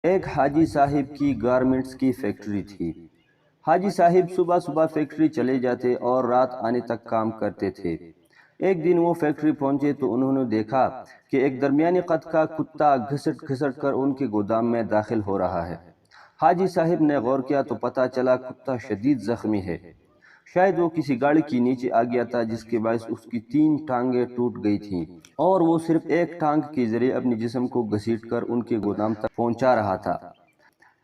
ایک حاجی صاحب کی گارمنٹس کی فیکٹری تھی۔ حاجی صاحب صبح صبح فیکٹری چلے جاتے اور رات آنے تک کام کرتے تھے۔ ایک دن وہ فیکٹری پہنچے تو انہوں نے دیکھا کہ ایک درمیانی قد کا کتا گھسٹ گھسٹ کر ان کے گودام میں داخل ہو رہا ہے۔ حاجی صاحب نے غور کیا تو پتہ چلا کتا شدید زخمی ہے۔ شاید وہ کسی گاڑی کے نیچے آ گیا تھا جس کے باعث اس کی 3 ٹانگیں ٹوٹ گئی تھیں اور وہ صرف ایک ٹانگ کے ذریعے اپنے جسم کو گھسیٹ کر ان کے گودام تک پہنچا رہا تھا۔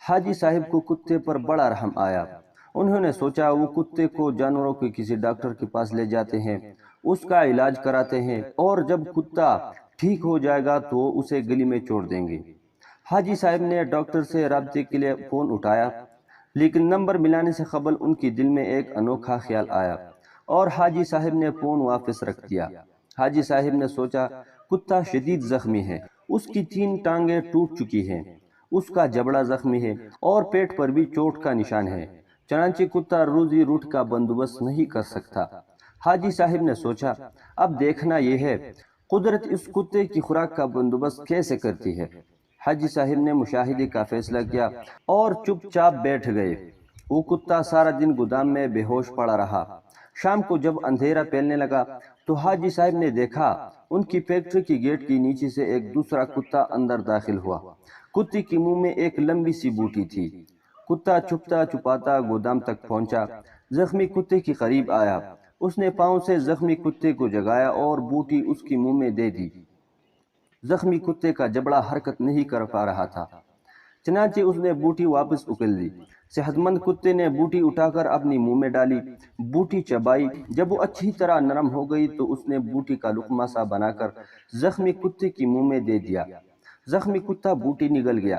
حاجی صاحب کو کتے پر بڑا رحم آیا۔ انہوں نے سوچا وہ کتے کو جانوروں کے کسی ڈاکٹر کے پاس لے جاتے ہیں، اس کا علاج کراتے ہیں اور جب کتا ٹھیک ہو جائے گا تو اسے گلی میں چھوڑ دیں گے۔ حاجی صاحب نے ڈاکٹر سے رابطے کے لیے فون اٹھایا، لیکن نمبر ملانے سے قبل ان کے دل میں ایک انوکھا خیال آیا اور حاجی صاحب نے فون واپس رکھ دیا۔ حاجی صاحب نے سوچا کتا شدید زخمی ہے، اس کی 3 ٹانگیں ٹوٹ چکی ہیں، اس کا جبڑا زخمی ہے اور پیٹ پر بھی چوٹ کا نشان ہے، چنانچہ کتا روزی روٹ کا بندوبست نہیں کر سکتا۔ حاجی صاحب نے سوچا اب دیکھنا یہ ہے قدرت اس کتے کی خوراک کا بندوبست کیسے کرتی ہے۔ حاجی صاحب نے مشاہدے کا فیصلہ کیا اور چپ چاپ بیٹھ گئے۔ وہ کتا سارا دن گودام میں بے ہوش پڑا رہا۔ شام کو جب اندھیرا پھیلنے لگا تو حاجی صاحب نے دیکھا ان کی فیکٹری کی گیٹ کے نیچے سے ایک دوسرا کتا اندر داخل ہوا۔ کتے کے منہ میں ایک لمبی سی بوٹی تھی۔ کتا چھپتا چھپاتا گودام تک پہنچا، زخمی کتے کے قریب آیا۔ اس نے پاؤں سے زخمی کتے کو جگایا اور بوٹی اس کے منہ میں دے دی۔ زخمی کتے کا جبڑا حرکت نہیں کر پا رہا تھا، چنانچہ اس نے بوٹی واپس اکل دی۔ صحت مند کتے نے بوٹی اٹھا کر اپنی منہ میں ڈالی، بوٹی چبائی۔ جب وہ اچھی طرح نرم ہو گئی تو اس نے بوٹی کا لقمہ سا بنا کر زخمی کتے کی منہ میں دے دیا۔ زخمی کتا بوٹی نگل گیا۔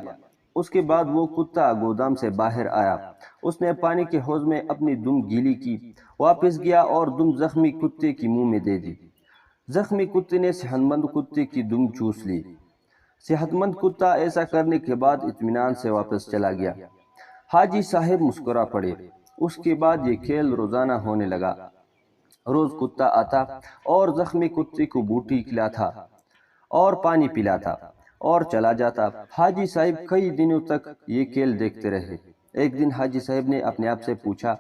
اس کے بعد وہ کتا گودام سے باہر آیا۔ اس نے پانی کے حوض میں اپنی دم گیلی کی، واپس گیا اور دم زخمی کتے کی منہ میں دے دی۔ زخمی کتے نے صحت مند کتے کی دم چوس لی۔ صحت مند کتا ایسا کرنے کے بعد اطمینان سے واپس چلا گیا۔ حاجی صاحب مسکرا پڑے۔ اس کے بعد یہ کھیل روزانہ ہونے لگا۔ روز کتا آتا اور زخمی کتے کو بوٹی کھلاتا اور پانی پلاتا اور چلا جاتا۔ حاجی صاحب کئی دنوں تک یہ کھیل دیکھتے رہے۔ ایک دن حاجی صاحب نے اپنے آپ سے پوچھا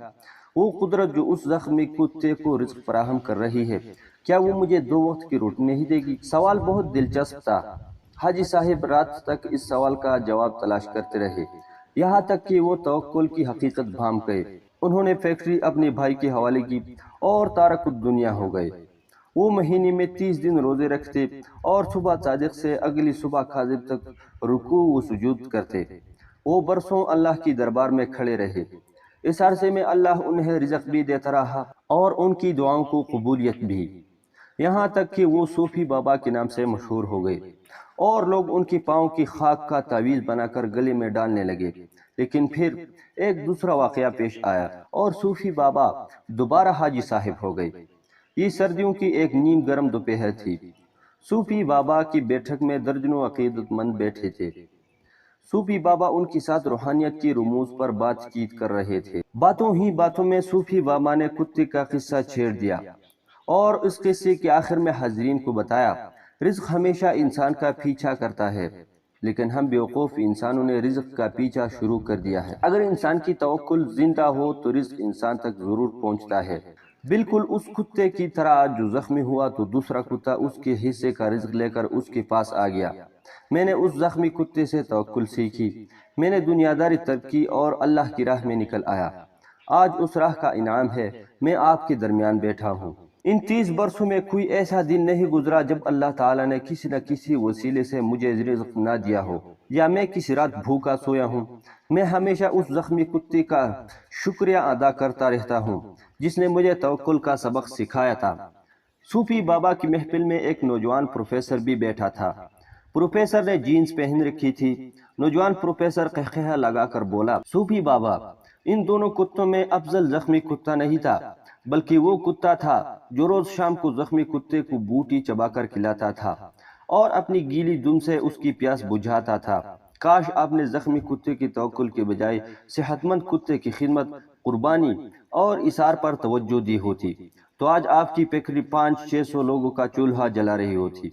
وہ قدرت جو اس زخمی کتے کو رزق فراہم کر رہی ہے، کیا وہ مجھے 2 وقت کی روٹی نہیں دے گی؟ سوال بہت دلچسپ تھا۔ حاجی صاحب رات تک اس سوال کا جواب تلاش کرتے رہے، یہاں تک کہ وہ توکل کی حقیقت بھام گئے۔ انہوں نے فیکٹری اپنے بھائی کے حوالے کی اور تارک الدنیا ہو گئے۔ وہ مہینے میں 30 دن روزے رکھتے اور صبح صادق سے اگلی صبح کاذب تک رکوع و سجود کرتے۔ وہ برسوں اللہ کی دربار میں کھڑے رہے۔ اس عرصے میں اللہ انہیں رزق بھی دیتا رہا اور ان کی دعاؤں کو قبولیت بھی، یہاں تک کہ وہ صوفی بابا کے نام سے مشہور ہو گئے اور لوگ ان کی پاؤں کی خاک کا تعویذ بنا کر گلے میں ڈالنے لگے۔ لیکن پھر ایک دوسرا واقعہ پیش آیا اور صوفی بابا دوبارہ حاجی صاحب ہو گئے۔ یہ سردیوں کی ایک نیم گرم دوپہر تھی۔ صوفی بابا کی بیٹھک میں درجنوں عقیدت مند بیٹھے تھے۔ صوفی بابا ان کے ساتھ روحانیت کی رموز پر بات چیت کر رہے تھے۔ باتوں ہی باتوں میں صوفی بابا نے کتے کا قصہ چھیڑ دیا اور اس قصے کے آخر میں حاضرین کو بتایا رزق ہمیشہ انسان کا پیچھا کرتا ہے، لیکن ہم بیوقوف انسانوں نے رزق کا پیچھا شروع کر دیا ہے۔ اگر انسان کی توکل زندہ ہو تو رزق انسان تک ضرور پہنچتا ہے، بالکل اس کتے کی طرح جو زخمی ہوا تو دوسرا کتا اس کے حصے کا رزق لے کر اس کے پاس آ گیا۔ میں نے اس زخمی کتے سے توکل سیکھی، میں نے دنیاداری ترک کی اور اللہ کی راہ میں نکل آیا۔ آج اس راہ کا انعام ہے، میں آپ کے درمیان بیٹھا ہوں۔ ان 30 برسوں میں کوئی ایسا دن نہیں گزرا جب اللہ تعالیٰ نے کسی نہ کسی وسیلے سے مجھے رزق نہ دیا ہو یا میں کسی رات بھوکا سویا ہوں۔ میں ہمیشہ اس زخمی کتے کا شکریہ ادا کرتا رہتا ہوں جس نے مجھے توکل کا سبق سکھایا تھا۔ صوفی بابا کی محفل میں ایک نوجوان پروفیسر بھی بیٹھا تھا۔ پروفیسر نے جینز پہن رکھی تھی۔ نوجوان پروفیسر قہقہہ لگا کر بولا، صوفی بابا، ان دونوں کتوں میں افضل زخمی کتا نہیں تھا، بلکہ وہ کتا تھا جو روز شام کو زخمی کتے کو بوٹی چبا کر کھلاتا تھا اور اپنی گیلی دم سے اس کی پیاس بجھاتا تھا۔ کاش آپ نے زخمی کتے کی توکل کے بجائے صحت مند کتے کی خدمت، قربانی اور اثار پر توجہ دی ہوتی تو آج آپ کی فیکٹری 500-600 لوگوں کا چولہا جلا رہی ہوتی۔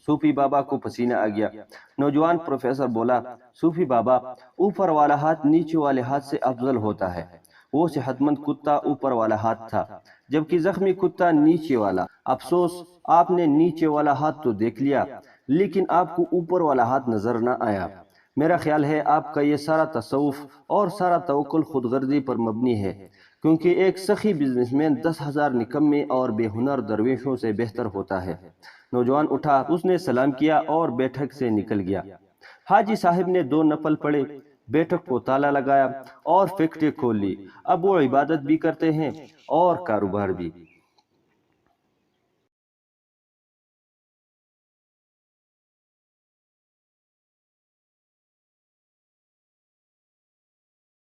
صوفی بابا کو پسینہ آ گیا۔ نوجوان پروفیسر بولا، صوفی بابا، اوپر والا ہاتھ نیچے والے ہاتھ سے افضل ہوتا ہے۔ وہ صحت مند کتا اوپر والا ہاتھ تھا، جبکہ زخمی کتا نیچے والا۔ افسوس، آپ نے نیچے والا ہاتھ تو دیکھ لیا، لیکن آپ کو اوپر والا ہاتھ نظر نہ آیا۔ میرا خیال ہے آپ کا یہ سارا تصوف اور سارا توکل خود غرضی پر مبنی ہے، کیونکہ ایک سخی بزنس مین 10,000 نکمے اور بے ہنر درویشوں سے بہتر ہوتا ہے۔ نوجوان اٹھا، اس نے سلام کیا اور بیٹھک سے نکل گیا۔ حاجی صاحب نے 2 نفل پڑھے، بیٹھک کو تالا لگایا اور فیکٹری کھول لی۔ اب وہ عبادت بھی کرتے ہیں اور کاروبار بھی۔